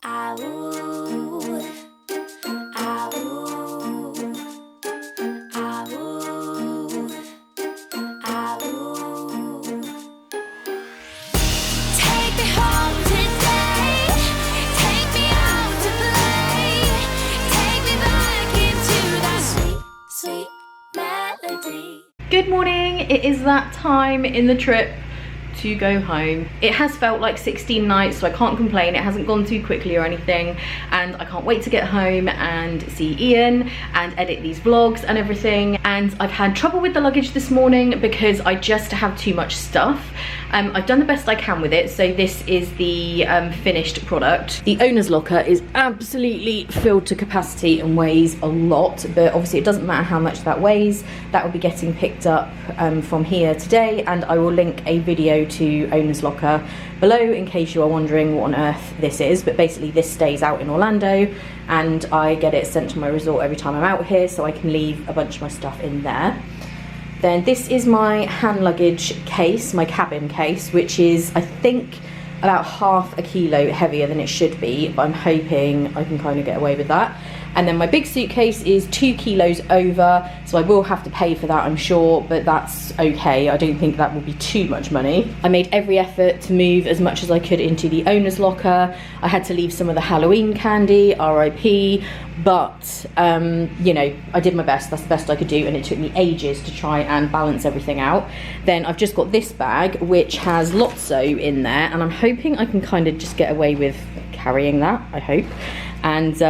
Good morning, it is that time in the trip to go home. It has felt like 16 nights, so I can't complain. It hasn't gone too quickly or anything, and I can't wait to get home and see Ian and edit these vlogs and everything. And I've had trouble with the luggage this morning because I just have too much stuff. I've done the best I can with it, so this is the finished product. The owner's locker is absolutely filled to capacity and weighs a lot, but obviously it doesn't matter how much that weighs. That will be getting picked up from here today, and I will link a video to owner's locker below in case you are wondering what on earth this is. But basically this stays out in Orlando and I get it sent to my resort every time I'm out here, so I can leave a bunch of my stuff in there. Then this is my hand luggage case, my cabin case, which is I think about ½ a kilo heavier than it should be, but I'm hoping I can kind of get away with that. And then my big suitcase is 2 kilos over, so I will have to pay for that, I'm sure, but that's okay. I don't think that will be too much money. I made every effort to move as much as I could into the owner's locker. I had to leave some of the Halloween candy, RIP, but you know, I did my best. That's the best I could do, and it took me ages to try and balance everything out. Then I've just got this bag, which has Lotso in there, and I'm hoping I can kind of just get away with carrying that, I hope. And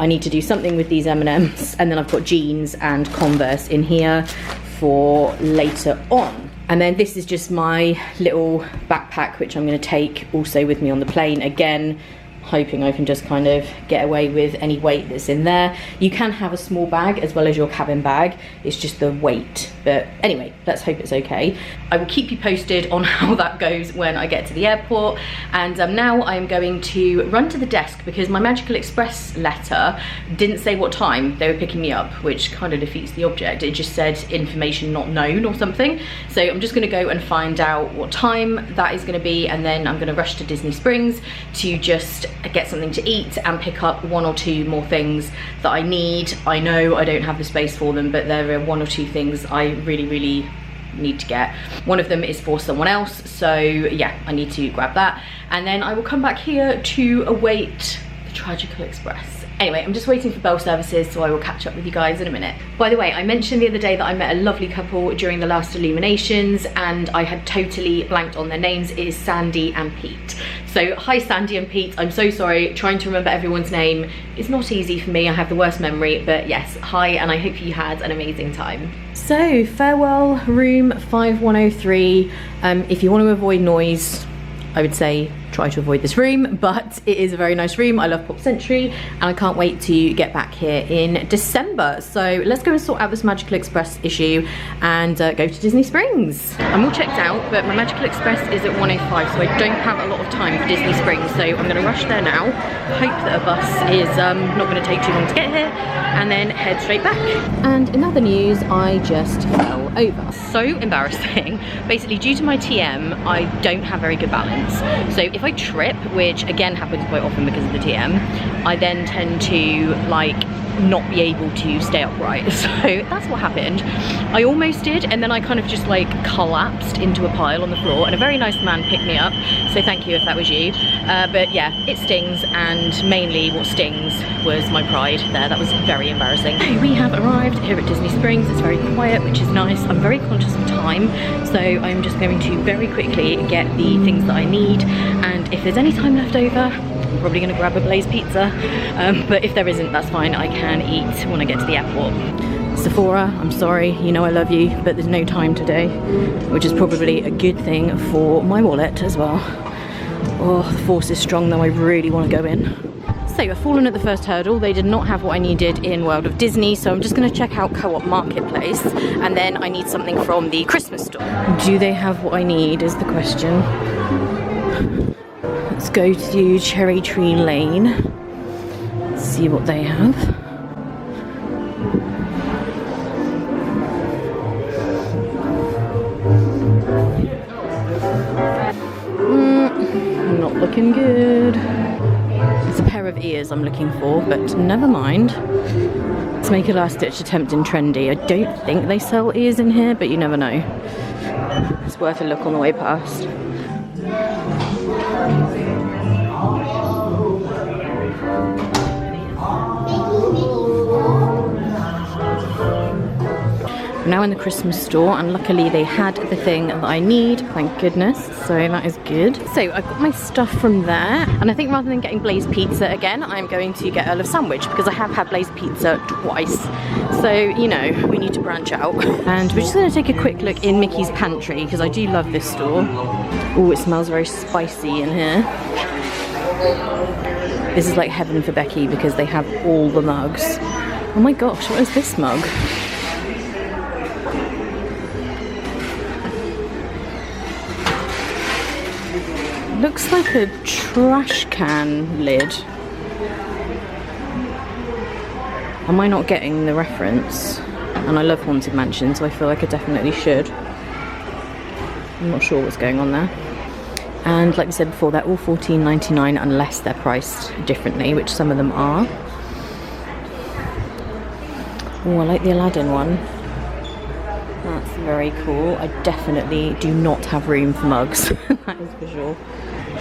I need to do something with these M&Ms, and then I've got jeans and Converse in here for later on. And then this is just my little backpack, which I'm going to take also with me on the plane, again hoping I can just kind of get away with any weight that's in there. You can have a small bag as well as your cabin bag, it's just the weight, but anyway, let's hope it's okay. I will keep you posted on how that goes when I get to the airport. And now I am going to run to the desk because my Magical Express letter didn't say what time they were picking me up, which kind of defeats the object. It just said information not known or something. So I'm just going to go and find out what time that is going to be, and then I'm going to rush to Disney Springs to just get something to eat and pick up 1 or 2 more things that I need. I know I don't have the space for them, but there are 1 or 2 things I really need to get. One of them is for someone else, so yeah, I need to grab that, and then I will come back here to await the Magical Express. Anyway, I'm just waiting for bell services, so I will catch up with you guys in a minute. By the way, I mentioned the other day that I met a lovely couple during the last Illuminations, and I had totally blanked on their names. It is Sandy and Pete. So hi Sandy and Pete, I'm so sorry. Trying to remember everyone's name is not easy for me. I have the worst memory, but yes, hi, and I hope you had an amazing time. So farewell room 5103. If you want to avoid noise, I would say try to avoid this room, but it is a very nice room. I love Pop Century, and I can't wait to get back here in December. So let's go and sort out this Magical Express issue and go to Disney Springs. I'm all checked out, but my Magical Express is at 1:05, so I don't have a lot of time for Disney Springs, so I'm gonna rush there now, hope that a bus is not gonna take too long to get here, and then head straight back. And in other news, I just fell over. So embarrassing. Basically, due to my TM, I don't have very good balance. So if I trip, which again happens quite often because of the TM, I then tend to like not be able to stay upright. So that's what happened. I almost did, and then I kind of just like collapsed into a pile on the floor, and a very nice man picked me up, so thank you if that was you. But yeah, it stings, and mainly what stings was my pride there. That was very embarrassing. We have arrived here at Disney Springs. It's very quiet, which is nice. I'm very conscious of time, so I'm just going to very quickly get the things that I need, and if there's any time left over, I'm probably going to grab a Blaze pizza, but if there isn't, that's fine. I can eat when I get to the airport. Sephora, I'm sorry, you know I love you, but there's no time today, which is probably a good thing for my wallet as well. Oh, the force is strong though, I really want to go in. So I've fallen at the first hurdle. They did not have what I needed in World of Disney, so I'm just going to check out Co-op Marketplace, and then I need something from the Christmas store. Do they have what I need is the question. Let's go to Cherry Tree Lane, see what they have. Not looking good. It's a pair of ears I'm looking for, but never mind. Let's make a last ditch attempt in trendy. I don't think they sell ears in here, but you never know. It's worth a look on the way past. Now in the Christmas store, and luckily they had the thing that I need, thank goodness, so that is good. So I've got my stuff from there, and I think rather than getting Blaze Pizza again, I'm going to get Earl of Sandwich because I have had Blaze Pizza twice. So, you know, we need to branch out. And we're just going to take a quick look in Mickey's Pantry because I do love this store. Oh, it smells very spicy in here. This is like heaven for Becky because they have all the mugs. Oh my gosh, what is this mug? Looks like a trash can lid. Am I not getting the reference? And I love Haunted Mansion, so I feel like I definitely should. I'm not sure what's going on there. And like we said before, they're all $14.99 unless they're priced differently, which some of them are. Oh, I like the Aladdin one. That's very cool. I definitely do not have room for mugs. That is for sure.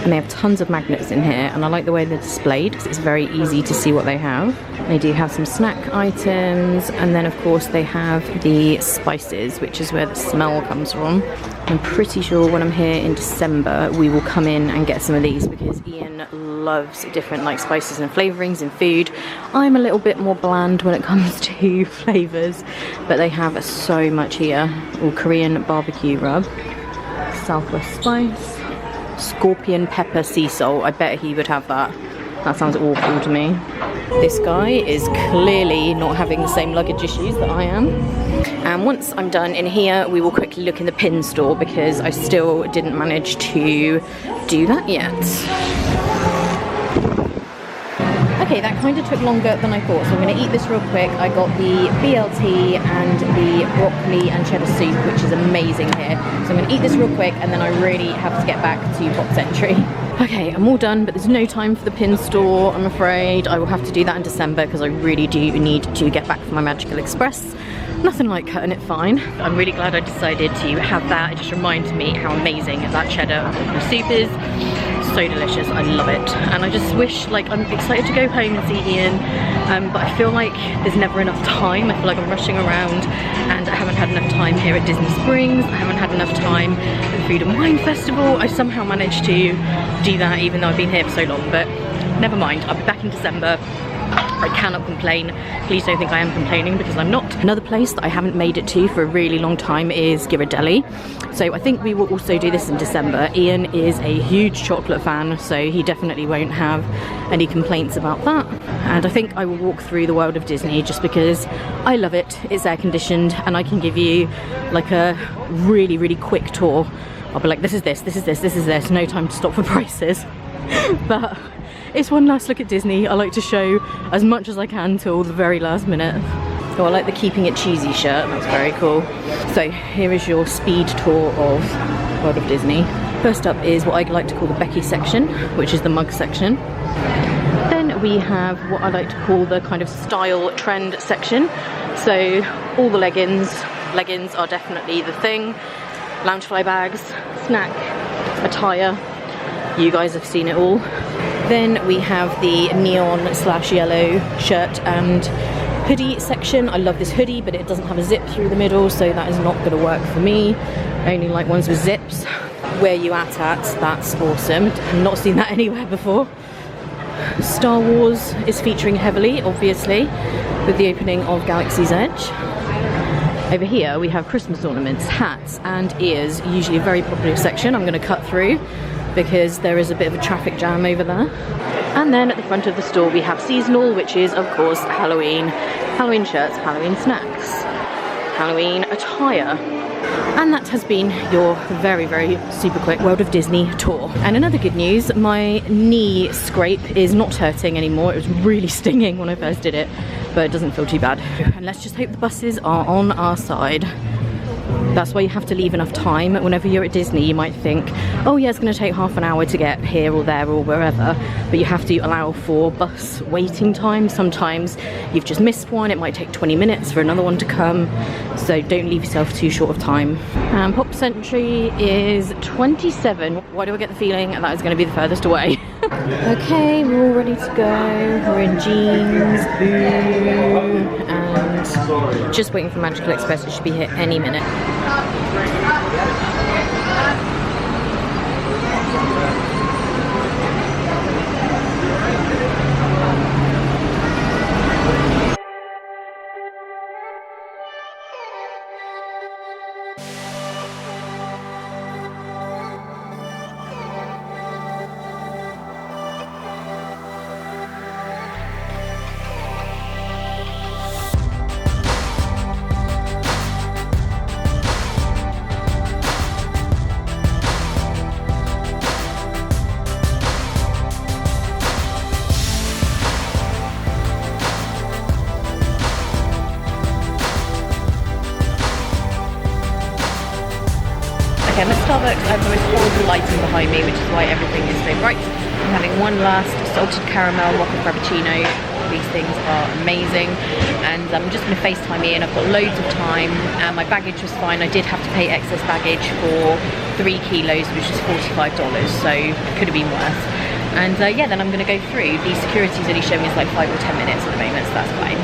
And they have tons of magnets in here, and I like the way they're displayed because it's very easy to see what they have. They do have some snack items, and then of course they have the spices, which is where the smell comes from. I'm pretty sure when I'm here in December we will come in and get some of these because Ian loves different like spices and flavourings in food. I'm a little bit more bland when it comes to flavours, but they have so much here. All Korean barbecue rub, Southwest spice, scorpion pepper sea salt. I bet he would have that. That sounds awful to me. This guy is clearly not having the same luggage issues that I am. And once I'm done in here, we will quickly look in the pin store because I still didn't manage to do that yet. Okay, that kind of took longer than I thought, so I'm going to eat this real quick. I got the BLT and the broccoli and cheddar soup, which is amazing here. So I'm going to eat this real quick, and then I really have to get back to Box Entry. Okay, I'm all done, but there's no time for the pin store, I'm afraid. I will have to do that in December because I really do need to get back for my Magical Express. Nothing like cutting it fine. I'm really glad I decided to have that. It just reminds me how amazing that cheddar and broccoli soup is. So delicious, I love it. And I just wish, like, I'm excited to go home and see Ian, but I feel like there's never enough time. I feel like I'm rushing around and I haven't had enough time here at Disney Springs. I haven't had enough time at the Food and Wine Festival. I somehow managed to do that even though I've been here for so long, but never mind, I'll be back in December. I cannot complain. Please don't think I am complaining because I'm not. Another place that I haven't made it to for a really long time is Ghirardelli. So I think we will also do this in December. Ian is a huge chocolate fan, so he definitely won't have any complaints about that. And I think I will walk through the world of Disney just because I love it. It's air conditioned and I can give you like a really, really quick tour. I'll be like, this is this, this is this, this is this. No time to stop for prices. But it's one last look at Disney. I like to show as much as I can till the very last minute. So I like the Keeping It Cheesy shirt, that's very cool. So here is your speed tour of World of Disney. First up is what I like to call the Becky section, which is the mug section. Then we have what I like to call the kind of style trend section. So all the leggings are definitely the thing. Loungefly bags, snack, attire. You guys have seen it all. Then we have the neon / yellow shirt and hoodie section. I love this hoodie, but it doesn't have a zip through the middle, so that is not going to work for me. I only like ones with zips. Where you at? That's awesome. I've not seen that anywhere before. Star Wars is featuring heavily, obviously, with the opening of Galaxy's Edge. Over here we have Christmas ornaments, hats and ears, usually a very popular section. I'm going to cut through because there is a bit of a traffic jam over there. And then at the front of the store we have seasonal, which is of course Halloween. Halloween shirts, Halloween snacks, Halloween attire. And that has been your very, very super quick World of Disney tour. And another good news, my knee scrape is not hurting anymore. It was really stinging when I first did it, but it doesn't feel too bad. And let's just hope the buses are on our side. That's why you have to leave enough time. Whenever you're at Disney, you might think, oh yeah, it's going to take half an hour to get here or there or wherever, but you have to allow for bus waiting time. Sometimes you've just missed one, it might take 20 minutes for another one to come, so don't leave yourself too short of time. Pop Century is 27. Why do I get the feeling that is going to be the furthest away? Okay, we're all ready to go. We're in jeans, and just waiting for Magical Express. It should be here any minute. Okay, I'm at Starbucks. I have the most horrible lighting behind me, which is why everything is so bright. I'm having one last salted caramel mocha frappuccino. These things are amazing, and I'm just going to FaceTime in. I've got loads of time, and my baggage was fine. I did have to pay excess baggage for 3 kilos, which is $45, so it could have been worse. And yeah, then I'm going to go through. The security's only showing us like 5 or 10 minutes at the moment, so that's fine.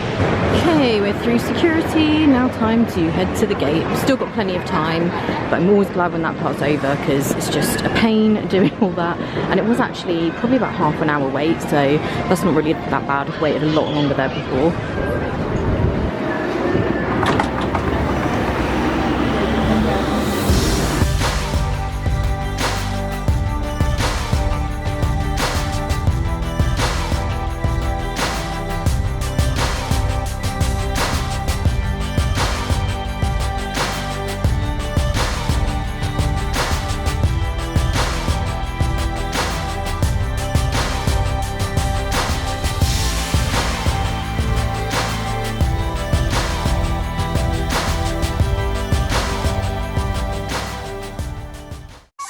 Okay, we're through security. Now time to head to the gate. We've still got plenty of time, but I'm always glad when that part's over because it's just a pain doing all that. And it was actually probably about half an hour wait, so that's not really that bad. I've waited a lot longer there before.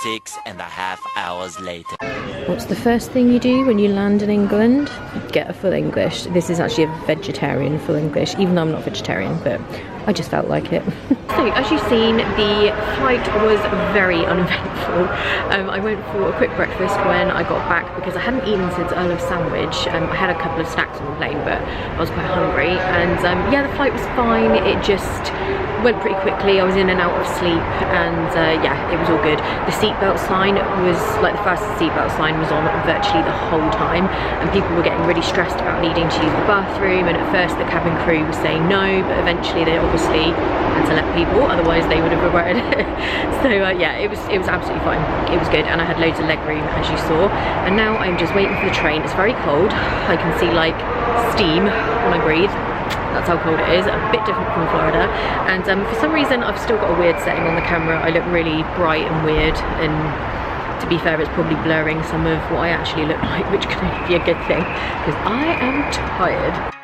6.5 hours later. What's the first thing you do when you land in England? Get a full English. This is actually a vegetarian full English, even though I'm not vegetarian, but I just felt like it. So, as you've seen, the flight was very uneventful. I went for a quick breakfast when I got back because I hadn't eaten since Earl of Sandwich. I had a couple of snacks on the plane, but I was quite hungry. And yeah, the flight was fine. It just went pretty quickly. I was in and out of sleep, and yeah, it was all good. The seatbelt sign was like the first seatbelt sign was on virtually the whole time, and people were getting really stressed about needing to use the bathroom. And at first, the cabin crew was saying no, but eventually they obviously had to let people, otherwise they would have regretted it. So yeah, it was absolutely fine. It was good, and I had loads of leg room, as you saw. And now I'm just waiting for the train. It's very cold. I can see like steam when I breathe. That's how cold it is, a bit different from Florida. And for some reason, I've still got a weird setting on the camera. I look really bright and weird, and to be fair, it's probably blurring some of what I actually look like, which can only be a good thing, because I am tired.